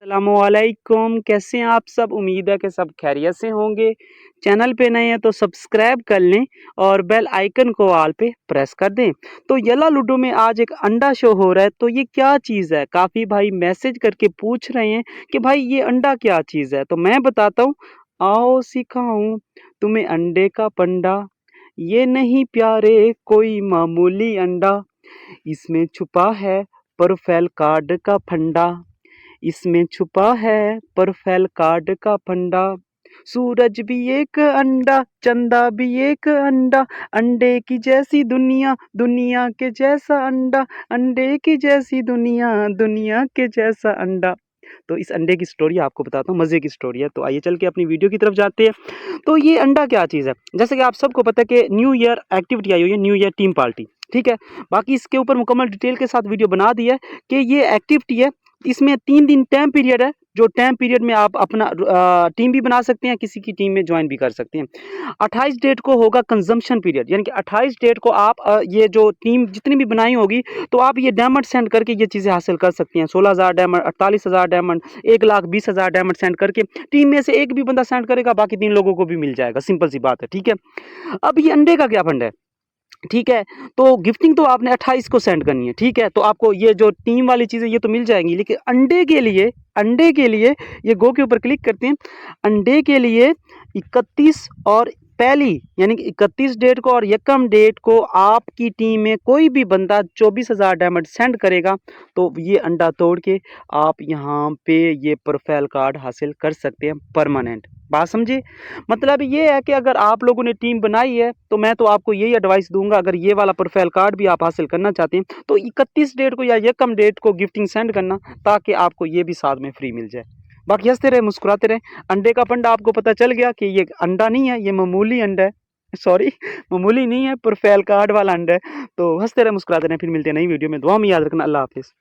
अस्सलामुअलैकुम, कैसे हैं आप सब। उम्मीद है कि सब खैरियत से होंगे। चैनल पे नए हैं तो सब्सक्राइब कर लें और बेल आइकन को ऑल पे प्रेस कर दें। तो येला लूडो में आज एक अंडा शो हो रहा है, तो ये क्या चीज़ है। काफ़ी भाई मैसेज करके पूछ रहे हैं कि भाई ये अंडा क्या चीज़ है, तो मैं बताता हूँ। आओ सिखाऊं तुम्हें अंडे का पंडा, ये नहीं प्यारे कोई मामूली अंडा, इसमें छुपा है प्रोफाइल कार्ड का फंडा, इसमें छुपा है प्रोफाइल कार्ड का फंडा। सूरज भी एक अंडा, चंदा भी एक अंडा, अंडे की जैसी दुनिया, दुनिया के जैसा अंडा, अंडे की जैसी दुनिया, दुनिया के जैसा अंडा। तो इस अंडे की स्टोरी आपको बताता हूँ, मज़े की स्टोरी है। तो आइए चल के अपनी वीडियो की तरफ जाते हैं। तो ये अंडा क्या चीज़ है, जैसे कि आप सबको पता है कि न्यू ईयर एक्टिविटी आई हुई है, न्यू ईयर टीम पार्टी। ठीक है, बाकी इसके ऊपर मुकम्मल डिटेल के साथ वीडियो बना दी है कि ये एक्टिविटी है। इसमें 3 दिन टाइम पीरियड है, जो टाइम पीरियड में आप अपना टीम भी बना सकते हैं, किसी की टीम में ज्वाइन भी कर सकते हैं। 28 डेट को होगा कंजम्पशन पीरियड, यानी कि 28 डेट को आप ये जो टीम जितनी भी बनाई होगी, तो आप ये डायमंड सेंड करके ये चीज़ें हासिल कर सकते हैं। 16,000 डायमंड, 48,000 डायमंड, 1,20,000 डायमंड सेंड करके टीम में से एक भी बंदा सेंड करेगा, बाकी 3 लोगों को भी मिल जाएगा। सिंपल सी बात है। ठीक है, अब ये अंडे का क्या फंड है। ठीक है, तो गिफ्टिंग तो आपने 28 को सेंड करनी है। ठीक है, तो आपको ये जो टीम वाली चीज़ें ये तो मिल जाएंगी, लेकिन अंडे के लिए ये गो के ऊपर क्लिक करते हैं। अंडे के लिए 31 और पहली यानी कि 31 डेट को और यकम डेट को आपकी टीम में कोई भी बंदा 24,000 डायमंड सेंड करेगा, तो ये अंडा तोड़ के आप यहाँ पे ये प्रोफाइल कार्ड हासिल कर सकते हैं परमानेंट। बात समझे। मतलब ये है कि अगर आप लोगों ने टीम बनाई है, तो मैं तो आपको यही एडवाइस दूंगा, अगर ये वाला प्रोफाइल कार्ड भी आप हासिल करना चाहते हैं, तो 31 डेट को या यकम डेट को गिफ्टिंग सेंड करना, ताकि आपको ये भी साथ में फ्री मिल जाए। बाकी हंसते रहे, मुस्कुराते रहे। अंडे का फंडा आपको पता चल गया कि ये अंडा नहीं है, ये मामूली अंडा है। सॉरी, मामूली नहीं है, प्रोफाइल कार्ड वाला अंडा है। तो हंसते रहे, मुस्कुराते रहे। फिर मिलते हैं नई वीडियो में। दुआ में याद रखना। अल्लाह हाफिज़।